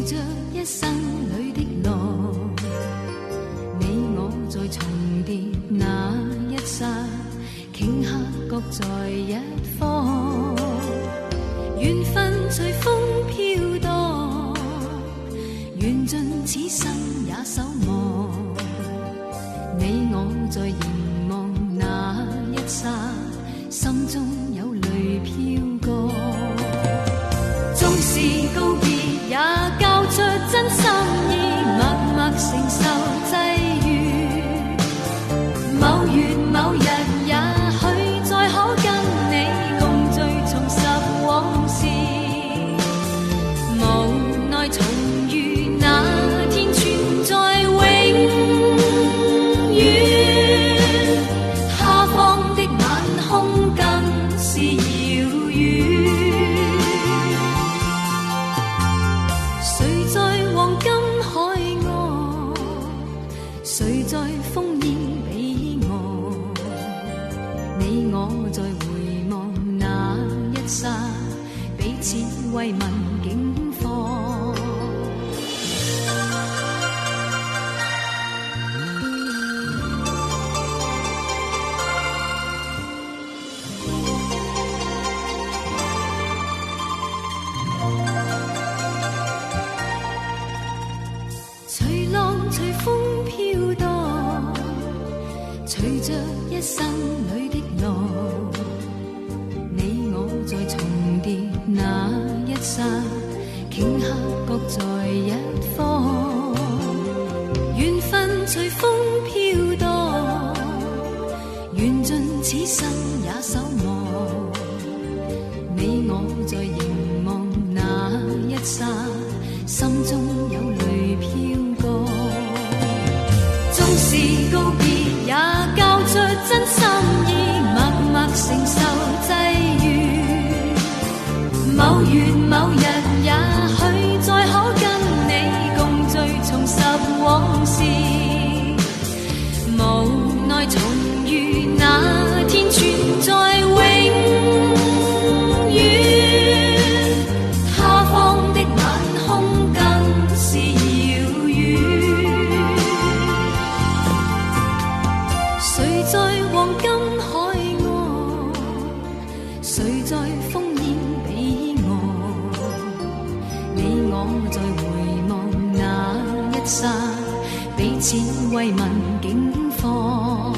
着一生里的路，你我在重叠那一刹，顷刻各在一方，缘分随风飘荡，缘尽此生也守望。你我在凝望那一刹，心中有泪飘过。纵是告别，也交出真心意，默默承受际遇。某月某日，也许再可跟你共聚，重拾往事。无奈重遇那天，存在永远。他方的晚空更是遥远。谁在黄金海岸？谁在烽烟彼岸？你我在回望那一刹，彼此慰问境況。隨浪隨風飄蕩，隨着一生裏的路，你我在重疊那一刹，頃刻各在一方，緣分隨風飄蕩，緣盡此生也守望。你我在凝望那一刹，心中有淚飄過。縱是告別，也交出真心意，默默承受際遇。某月某日，也許再可跟你共聚，重拾往事。無奈重遇那天，存在永遠。他方的晚空更是遙遠。誰在黃金海岸？誰在烽煙彼岸？你我在回望那一刹，彼此慰問境況。